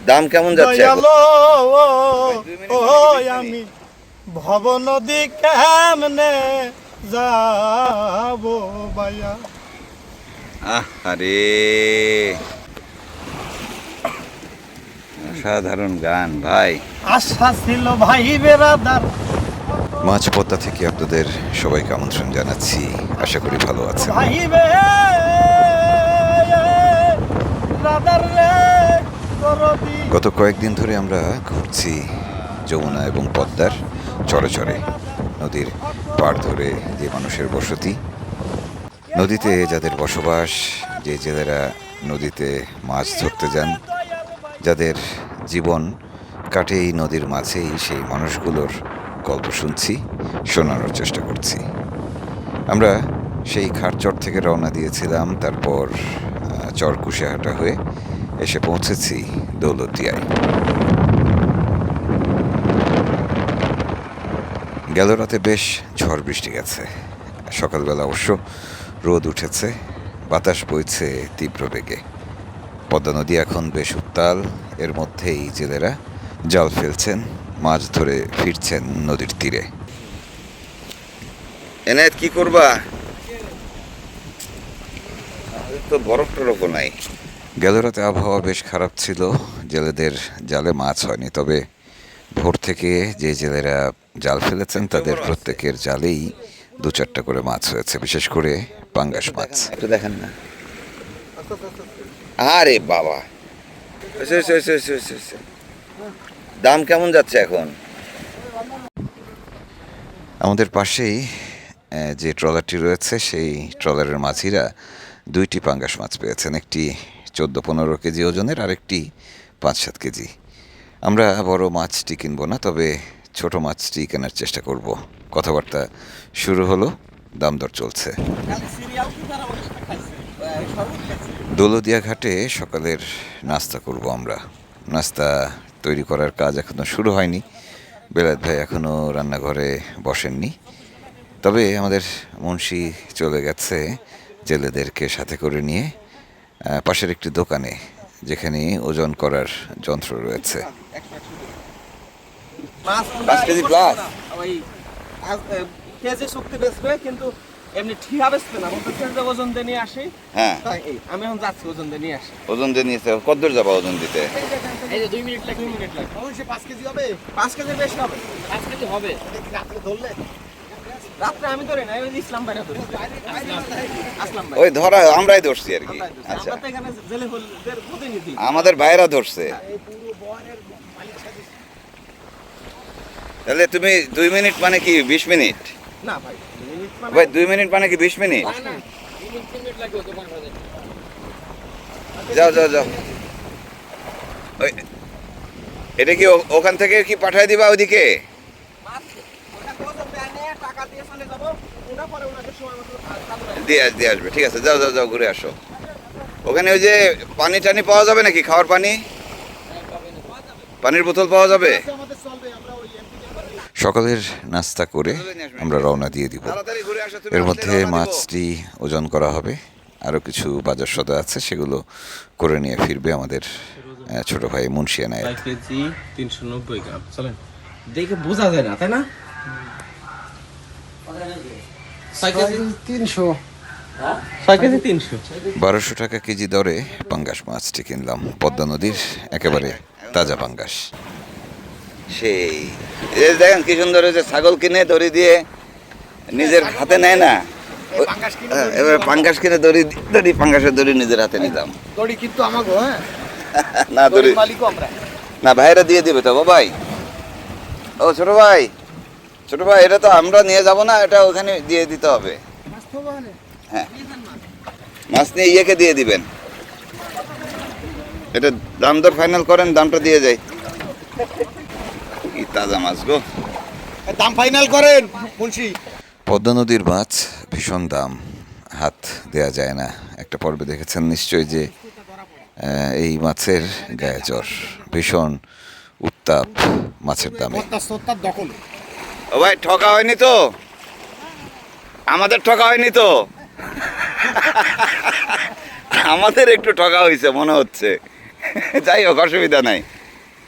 দাম কেমন যাচ্ছে আমি ভব নদী কেমনে যাব ভাইয়া? আরে অসাধারণ গান ভাই। আশা ছিল ভাই বেরাদার। মাছ পদ্মা থেকে আপনাদের সবাইকে আমন্ত্রণ জানাচ্ছি। আশা করি ভালো আছেন। ভাই বেরাদার রে করবি। গত কয়েকদিন ধরে আমরা ঘুরছি যমুনা এবং পদ্মার চরে চরে, নদীর পাড় ধরে যে মানুষের বসতি, নদীতে যাদের বসবাস, যে জেলেরা নদীতে মাছ ধরতে যান, যাদের জীবন কাটে এই নদীর মাঝেই, সেই মানুষগুলোর গল্প শুনছি, শোনানোর চেষ্টা করছি। আমরা সেই খাটচর থেকে রওনা দিয়েছিলাম, তারপর চর কুশিয়াহাটা হয়ে এসে পৌঁছেছি দৌলতদিয়ায়। গেল রাতে বেশ ঝড় বৃষ্টি গেছে, সকালবেলা অবশ্য রোদ উঠেছে, বাতাস বইছে তীব্র বেগে। পদ্মা নদী এখন বেশ উত্তাল, এর মধ্যেই জেলেরা জাল ফেলছেন, মাছ ধরে ফিরছেন নদীর তীরে। এনায়েত কি করবা? তো বরফ টরফও নাই। গেল রাতে আবহাওয়া বেশ খারাপ ছিল, জেলেদের জালে মাছ হয়নি, তবে ভোর থেকে যে জেলেরা জাল ফেলেছেন তাদের প্রত্যেকের জালেই 2-4টা করে মাছ হয়েছে, বিশেষ করে পাঙ্গাস মাছ। একটু দেখেন না। আরে বাবা, দাম কেমন যাচ্ছে এখন? আমাদের পাশেই যে ট্রলারটি রয়েছে, সেই ট্রলারের মাঝিরা 2টি পাঙ্গাস মাছ পেয়েছেন, একটি 14-15 কেজি ওজনের, আরেকটি 5-7 কেজি। আমরা বড় মাছটি কিনবো না, তবে ছোট মাছটি কেনার চেষ্টা করব। কথাবার্তা শুরু হলো, দাম দর চলছে। দৌলতদিয়া ঘাটে সকালের নাস্তা করব আমরা। নাস্তা তৈরি করার কাজ এখনও শুরু হয়নি, বেলায়েত ভাই এখনও রান্নাঘরে বসেননি, তবে আমাদের মুন্সি চলে গেছে জেলেদেরকে সাথে করে নিয়ে পাশের একটি দোকানে, যেখানে ওজন করার যন্ত্র রয়েছে। 5 কেজি প্লাস কেজি শক্তি বেচবে, কিন্তু এমনি ঠিকা বেচবে না, বলতে ওজন দিয়ে নিয়ে আসি। হ্যাঁ, আমি এখন যাচ্ছি ওজন দিয়ে নিয়ে আসি। ওজন দিয়ে নিয়েছে, কত দূর যাবা ওজন দিতে? এই যে 2 মিনিট লাগে। অবশ্যই 5 কেজি হবে, 5 কেজির বেশি হবে, 5 কেজি হবে। রাত্রে ধরলে, রাত্রে আমি ধরি না, ওই ইসলাম ভাইরা ধরি। আসলাম ভাই, ওই ধরা আমরাই ধরছি আর কি। আচ্ছা, আমরা তো এখানে জেলে হলদের প্রতিনিধি, আমাদের ভাইরা ধরছে। তাহলে তুমি 2 মিনিট মানে কি 20 মিনিট? না ভাই, 2 মিনিট মানে, ভাই 2 মিনিট মানে কি 20 মিনিট? না 2 মিনিট লাগবে দোকান বাজে। যাও যাও যাও, ওই এটা কি ওখান থেকে কি পাঠিয়ে দিবা ওইদিকে? দিয়ে আসবে, ঠিক আছে, যাও যাও যাও, ঘুরে আসো। ওখানে ওই যে পানি টানি পাওয়া যাবে নাকি? খাওয়ার পানির বোতল পাওয়া যাবে? সকালের নাস্তা করে আমরা রওনা দিয়ে দিব। এর মধ্যে মাছটি ওজন করা হবে, আরও কিছু বাজার সদা আছে, সেগুলো করে নিয়ে ফিরবে আমাদের ছোট ভাই মুন্সি এনায়েত। 5 কেজি 390 গ্রাম। চলেন, দেখে বোঝা যায় না, তাই না? 6 কেজি 300। 6 কেজি 300। 1200 টাকা কেজি দরে পাঙ্গাস মাছটি কিনলাম, পদ্মা নদীর একেবারে তাজা পাঙ্গাস। সেই দেখেন কি সুন্দর হয়েছে, ছাগল কিনে দড়ি দিয়ে নিজের হাতে নেয় না, এবার পাঙ্গাস কিনে দড়ি পাঙ্গাসের দড়ি নিজের হাতে নিলাম। দড়ি কিন্তু আমাগো, হ্যাঁ না দড়ি মালিকও আমরা না, ভাইরা দিয়ে দিবে তো ভাই। ও ছোট ভাই এটা তো আমরা নিয়ে যাব না, এটা ওখানে দিয়ে দিতে হবে। হ্যাঁ, মাছ নিয়ে ইয়েকে দিয়ে দিবেন, এটা দাম দর ফাইনাল করেন, দামটা দিয়ে যাই। কি তাজা মাছ গো, দাম ফাইনাল করেন মুন্সি। পদ্মা নদীর মাছ ভীষণ দাম, হাত দেয়া যায় না। একটা পর্বে দেখেছেন নিশ্চয়ই যে এই মাছের গায়ে জ্বর, ভীষণ উত্তাপ মাছের দামে। ও ভাই, ঠকা হয়নি তো? আমাদের ঠকা হয়নি তো? আমাদের একটু ঠকা হয়েছে মনে হচ্ছে। যাই হোক, অসুবিধা নাই।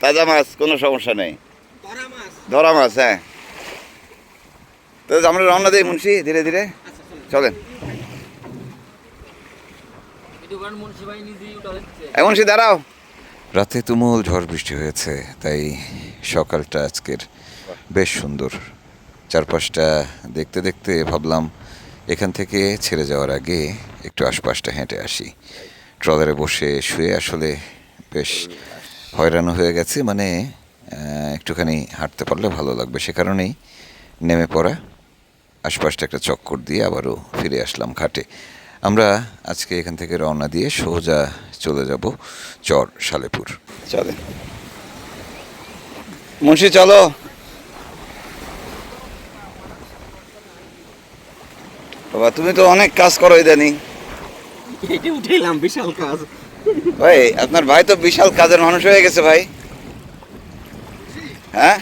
তাজা মাছ, কোনো সমস্যা নেই। ধরা মাছ, হ্যাঁ। তো আমরা রওনা দিই মুন্সি, ধীরে ধীরে চলেন। মুন্সি দাঁড়াও। রাতে তুমুল ঝড় বৃষ্টি হয়েছে, তাই সকালটা আজকের বেশ সুন্দর। চারপাশটা দেখতে দেখতে ভাবলাম এখান থেকে ছেড়ে যাওয়ার আগে একটু আশপাশটা হেঁটে আসি। ট্রলারে বসে শুয়ে আসলে বেশ হয়রান হয়ে গেছে, মানে একটুখানি হাঁটতে পারলে ভালো লাগবে, সে কারণেই নেমে পড়া। আশপাশটা একটা চক্কর দিয়ে আবারও ফিরে আসলাম ঘাটে। আমরা আজকে এখান থেকে রওনা দিয়ে সোজা চলে যাব চর সালেপুর। চলে মুন্সি, চলো। বাবা, তুমি তো অনেক কাজ করো ইদানিং। এটা উঠেলাম, বিশাল কাজ ভাই। আপনার ভাই তো বিশাল কাজের মানুষ হয়ে গেছে ভাই। হ্যাঁ,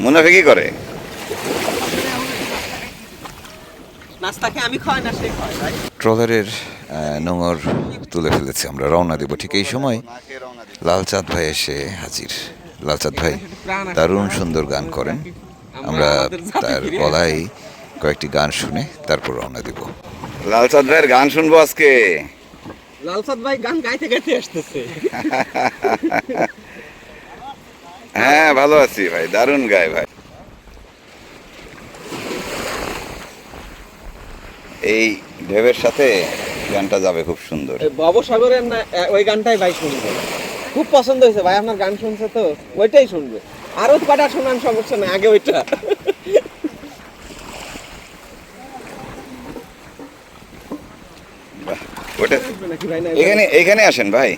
মুনাফিকি করে। নাস্তাকে আমি খাই না, সে খায় ভাই। ট্রলারের নোঙর তুলে ফেলেছে, আমরা রওনা দেব। ঠিক এই সময় লালচাঁদ ভাই এসে হাজির। লালচাঁদ ভাই দারুণ সুন্দর গান করেন। আমরা তার গলায় কয়েকটি গান শুনে তারপর রওনা দেব। লালচাঁদ ভাইয়ের গান শুনবো আজকে। লালচাঁদ ভাই গান গাইতে গাইতে আসতেছে। হ্যাঁ, ভালো আছি ভাই, দারুণ গায় ভাই। এই ঢেবের সাথে গানটা যাবে খুব সুন্দর। ভবসাগরের না ওই গানটাই ভাই শুনবে, খুব পছন্দ হয়েছে ভাই। আপনার গান শুনছে তো, ওইটাই শুনবে। আরো কটা শোনান, সমস্যা নেই, আগে ওইটা। ওটা নাকি ভাই? না, এখানে এখানে আসেন ভাই,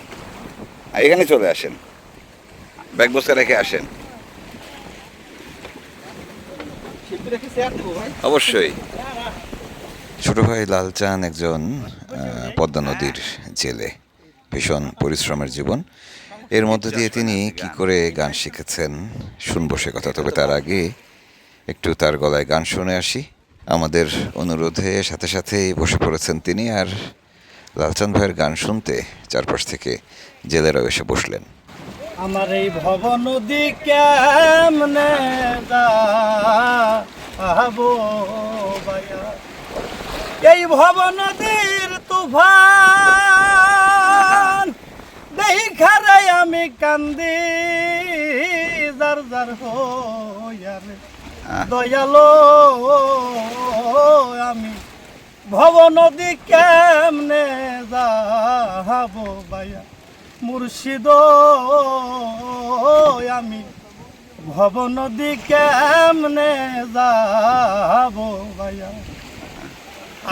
এখানে চলে আসেন, ব্যাগ বস্তা রেখে আসেন। শিল্পী রেখে চেয়ার দেবো ভাই। অবশ্যই। ছোট ভাই লালচাঁদ একজন পদ্মা নদীর জেলে, ভীষণ পরিশ্রমের জীবন। এর মধ্য দিয়ে তিনি কি করে গান শিখেছেন শুনবো সে কথা। তবে তার আগে একটু তার গলায় গান শুনে আসি। আমাদের অনুরোধে সাথে সাথেই বসে পড়েছেন তিনি, আর লালচাঁদ ভাইয়ের গান শুনতে চারপাশ থেকে জেলেরাও এসে বসলেন। আমার এই ভব নদী কেমনে যাবো বায়া, এই ভব নদীর তুফান দেখারে আমি কান্দি যার যার হইয়ারে দয়ালো। আমি ভব নদী কেমনে যাবো বায়া মুর্শিদ, আমি ভব নদী কেমনে যাবো ভাইয়া।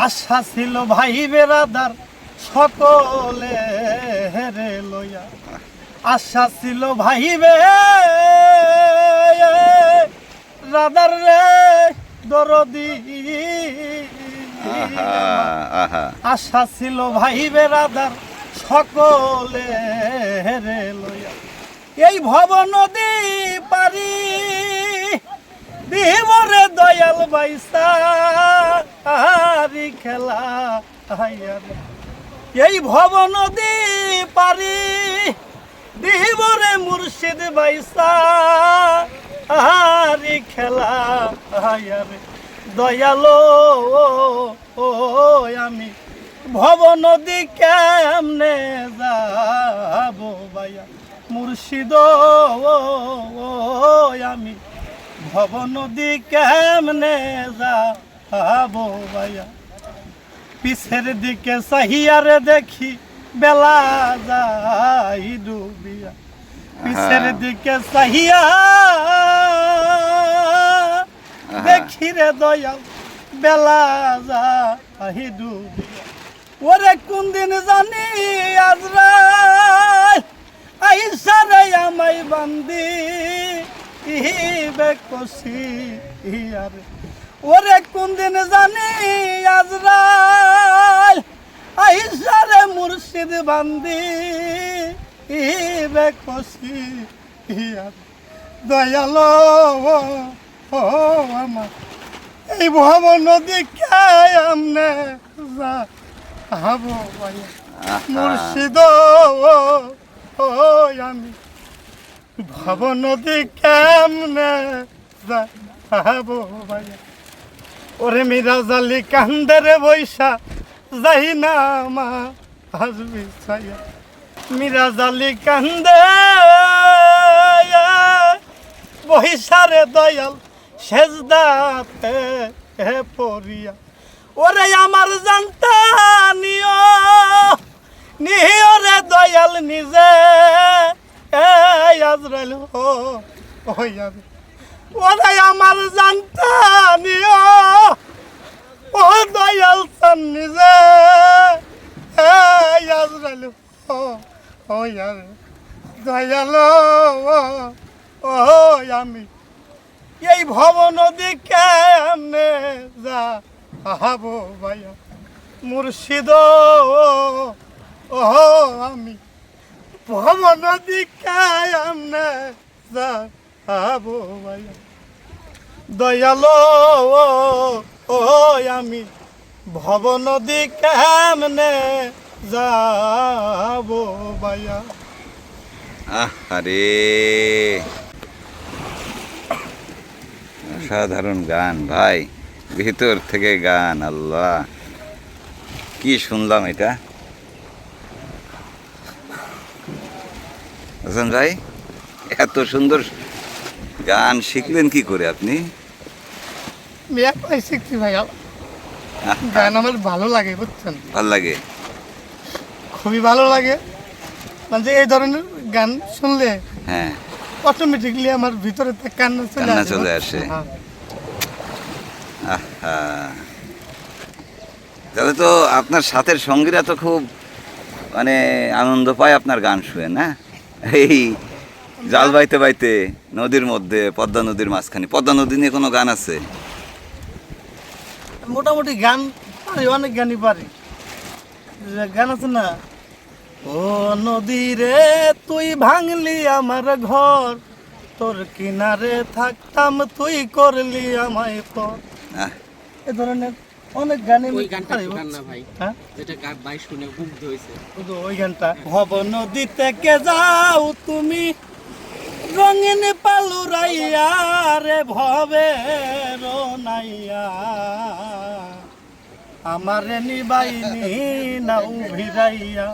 আশা ছিল ভাই বেরাদার সকলে হেরে লইয়া, আশা ছিল ভাই বেরাদার রে দরদি। আশা ছিল ভাই বেরাদার সকলে রে লইয়া, এই ভব নদী পারি দিবরে দয়াল বাইসা খেলা। এই ভব নদী পারি দিবরে মুর্শিদ বাইসা খেলা। দয়ালো আমি ভব নদী কেমনে যাবো ভাইয়া মুর্শিদ, আমি ভব নদী কেমনে যাবো ভাইয়া। পিছের দিকে চাহিয়ারে দেখি বেলা যাই ডুবিয়া, পিছের দিকে চাহিয়া দেখি রে দয়াল বেলা যাই ডুবিয়া। ওরে কোন দিন জানি আজরাইল আইসা রে আমায় বান্দি বেকসি আরে। ওরে কোন দিন জানি আজরাইল আইসা রে মুর্শিদ বান্দি বেকসি আরে। দয়ালো আমার এই ভব নদী কেমনে যা হাবো ভাইয়া আহা, মুর্শিদ ও আমি ভব নদী কেমনে যাবো ভাইয়া ওরে মিরাজ আলী কান্দের বৈশা যাই না মা হাসবি ছায়া মিরাজ আলী কান্দে বৈশারে দয়াল সেজদাতে পড়িয়া ওরে আমার জানতা নিও রে দয়াল নিজে আজরাইল ওরে আমার জানতা নিও ও দয়াল চান নিজে আজরাইল দয়াল ও আমি এই ভব নদী কেমনে যাবো ভাইয়া মুর্শিদ ও আমি ভব নদী কেমনে যাবো ভাইয়া দয়াল ও আমি ভব নদী কেমনে যাবো ভাইয়া আরে অসাধারণ গান ভাই, ভিতর থেকে গান। আল্লাহ, কি শুনলাম এটা। হাসান ভাই, এত সুন্দর গান শিখলেন কি করে আপনি? শিখছি ভাইয়া, গান আমার ভালো লাগে বুঝছেন, ভাল লাগে, খুবই ভালো লাগে। মানে এই ধরনের গান শুনলে হ্যাঁ অটোমেটিকলি আমার ভিতরে কান্না চলে আসে। তাহলে তো আপনার সাথের সঙ্গীরা তো খুব মানে আনন্দ পায় আপনার গান শুনে, না? এই জাল বাইতে বাইতে নদীর মধ্যে, পদ্মা নদীর মাঝখানে, পদ্মা নদী নিয়ে কোনো গান আছে? মোটামুটি গান পারি, অনেক গানই পারি। গান আছে না, ও নদী রে তুই ভাঙলি আমার ঘর, তোর কিনারে থাকতাম তুই করলি আমায় পর। এ ধরনের অনেক গানই ওই গানটা গান না ভাই, হ্যাঁ যেটা গান ভাই শুনে মুগ্ধ হয়েছে ওই গানটা। ভব নদী থেকে যাও তুমি রঙিন পালুরাইয়া রে ভবে রোনাইয়া, আমারে নিবাইনি নাও ভিড়াইয়া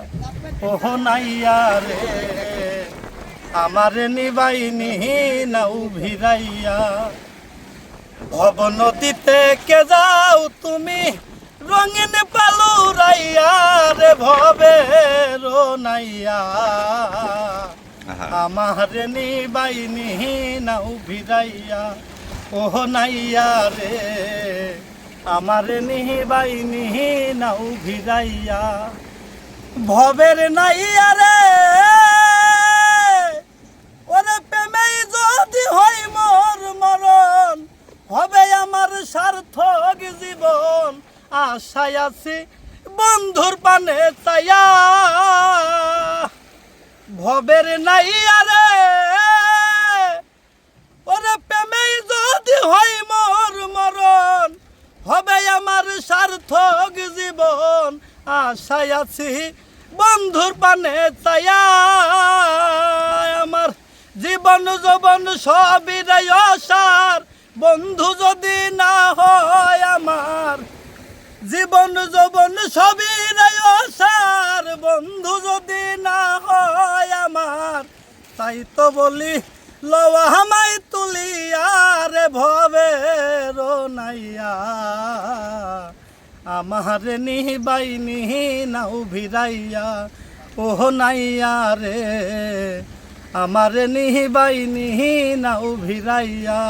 ওহ নাইয়া রে, আমারে নিবাইনি নাও ভিড়াইয়া। ভব নদীতে কে যাও তুমি রঙিন পালুরাইয়া রে ভবে রোনাইয়া, আমারে নিবাইনি নাও ভিড়াইয়া ওহ নাইয়া রে, আমারে নিবাইনি নাও ভিড়াইয়া। ভবের নাইয়া রে ওরে প্রেমেই যদি হই মোর মরণ, হবে আমার সার্থক জীবন, আশায় আছি বন্ধুর পানে চাইয়া। ভবের নাইয়া রে ওরে প্রেমেই যদি হই মোর মরণ, হবে আমার সার্থক জীবন, আশায় আছি বন্ধুর পানে চাইয়া। আমার জীবন যৌবন সবই অসার, বন্ধু যদি না হয় আমার, জীবন যৌবন সবই অসার, বন্ধু যদি না হয় আমার, তাই তো বলি লওয়া হামাই তুলিয়া রে ভবে রোনাইয়া, আমারে নিবাইনি নাও ভিড়াইয়া ওহ নাইয়া রে, আমারে নিবাইনি নাও ভিড়াইয়া।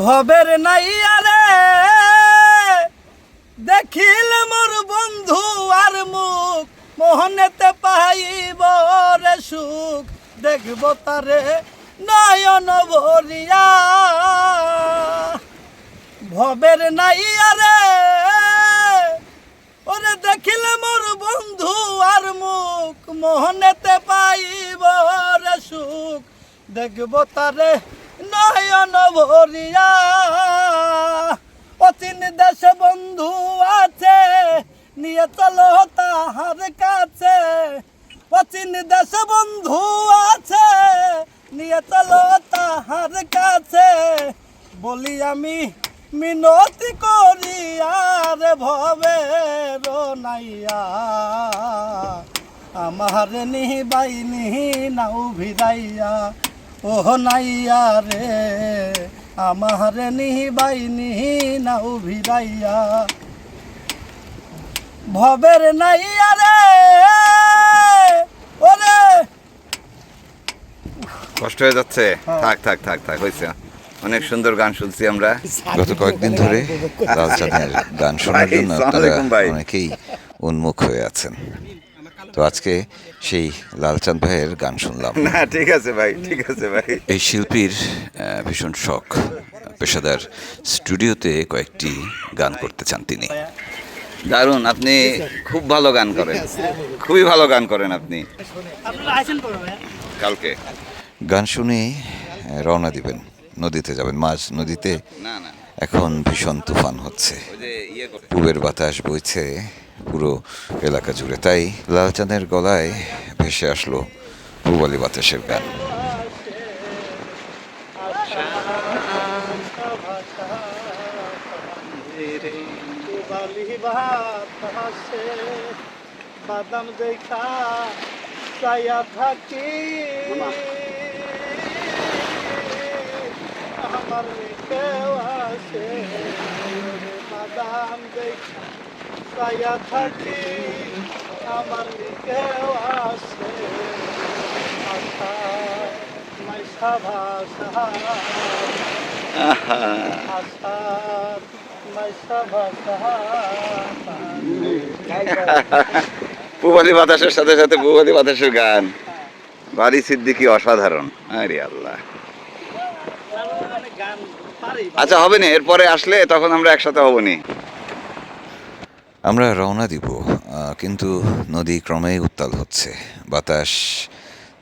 ভবের নাইয়া রে দেখিল মোর বন্ধু আর মুখ, মোহনেতে পাইব রে সুখ, দেখব তারে নয়ন ভরিয়া। ভবের নাইয়া রে ওরে দেখিল মোর বন্ধু আর মুখ, মোহনেতে পাইব রে সুখ, দেখব তারে নয়ন ভরিয়া। অচিন দেশে বন্ধু আছে, নিয়ে চলো তাহার কাছে। অচিন দেশে বন্ধু আছে, নিয়ে চলো তাহার কাছে। বলি আমি মিনতি করি আর ভবের নাইয়া, আমার নিবাই নিহি নাও ভিড়াইয়া। ও নাইয়া রে আমার নিবাই নিহি নাও ভিড়াইয়া। ভবের নাইয়া রে ওরে। কষ্ট হয়ে যাচ্ছে? থাক থাক থাক থাক, হয়েছে। অনেক সুন্দর গান শুনছি আমরা গত কয়েকদিন ধরে। লালচাঁদের গান শোনার জন্য আপনারা অনেকেই উন্মুখ হয়ে আছেন। তো আজকে সেই লালচাঁদ ভাইয়ের গান শুনলাম। না ঠিক আছে ভাই, ঠিক আছে ভাই। এই শিল্পীর ভীষণ শখ, পেশাদার স্টুডিওতে কয়েকটি গান করতে চান তিনি। দারুণ, আপনি খুব ভালো গান করেন, খুবই ভালো গান করেন আপনি। আপনারা আছেন করো ভাই। কালকে গান শুনে রওনা দিবেন, নদীতে যাবেন। মাঝ নদীতে না না এখন ভীষণ তুফান হচ্ছে, ওই যে ইয়ে করে পূবের বাতাস বইছে পুরো এলাকা জুড়ে। তাই লালচাঁদের গলায় ভেসে আসলো পূবালি বাতাসের গান। বাতাসে বাদাম দেখা চাইয়া থাকি, আমার কেউ আসে। বাদাম দেখা চাইয়া থাকি, আমার কেউ আসে। আশা মাইসা ভাষা, আশা মাইসা ভাষা। পূবালি বাতাসের সাথে সাথে পূবালি বাতাসের গান। বাড়ি সিদ্দিকী অসাধারণ। আরে আল্লাহ। গান পারি। আচ্ছা হবে না, এরপরে আসলে তখন আমরা একসাথে হব নি। আমরা রওনা দিব, কিন্তু নদী ক্রমেই উত্তাল হচ্ছে, বাতাস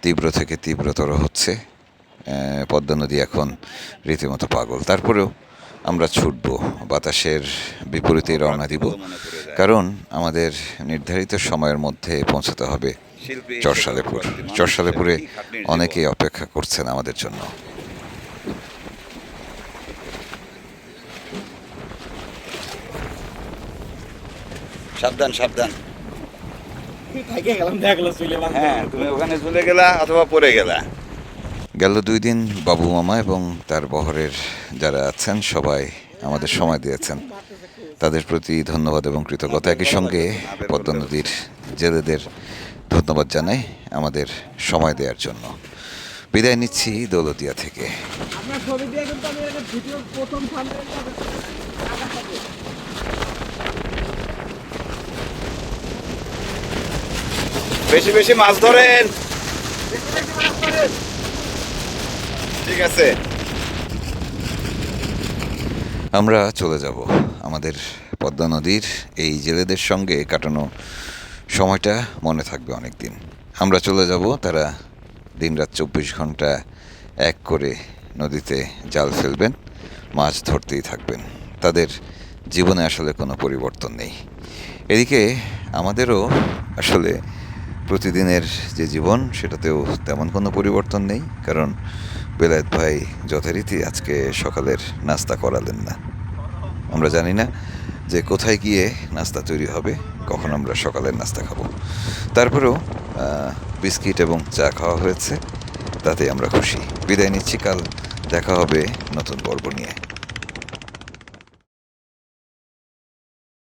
তীব্র থেকে তীব্রতর হচ্ছে। পদ্মা নদী এখন রীতিমতো পাগল। তারপরেও আমরা ছুটব, বাতাসের বিপরীতে রওনা দিব, কারণ আমাদের নির্ধারিত সময়ের মধ্যে পৌঁছাতে হবে চরসালেপুর। চরসালেপুরে অনেকেই অপেক্ষা করছেন আমাদের জন্য। সাবধান সাবধান। গেলাম দেখলো চলে হ্যাঁ, তুমি ওখানে চলে গেলা অথবা পড়ে গেলা। গেল 2 দিন বাবু মামা এবং তার বহরের যারা আছেন সবাই আমাদের সময় দিয়েছেন, তাদের প্রতি ধন্যবাদ এবং কৃতজ্ঞতা। একই সঙ্গে পদ্মা নদীর জেলেদের ধন্যবাদ জানাই আমাদের সময় দেওয়ার জন্য। বিদায় নিচ্ছি দৌলতিয়া থেকে। আপনার ছবি দিয়ে কিন্তু আমি একটা ভিডিও প্রথম সামনে বেশি বেশি মাছ ধরেন। ঠিক আছে, আমরা চলে যাব। আমাদের পদ্মা নদীর এই জেলেদের সঙ্গে কাটানো সময়টা মনে থাকবে অনেক দিন। আমরা চলে যাব, তারা দিনরাত 24 ঘন্টা এক করে নদীতে জাল ফেলবেন, মাছ ধরতেই থাকবেন। তাদের জীবনে আসলে কোনো পরিবর্তন নেই। এদিকে আমাদেরও আসলে প্রতিদিনের যে জীবন, সেটাতেও তেমন কোনো পরিবর্তন নেই, কারণ বেলায়েত ভাই যথারীতি আজকে সকালের নাস্তা করালেন না। আমরা জানি না যে কোথায় গিয়ে নাস্তা তৈরি হবে, কখন আমরা সকালের নাস্তা খাবো। তারপরেও বিস্কিট এবং চা খাওয়া হয়েছে, তাতে আমরা খুশি। বিদায় নিচ্ছি, কাল দেখা হবে নতুন পর্ব নিয়ে।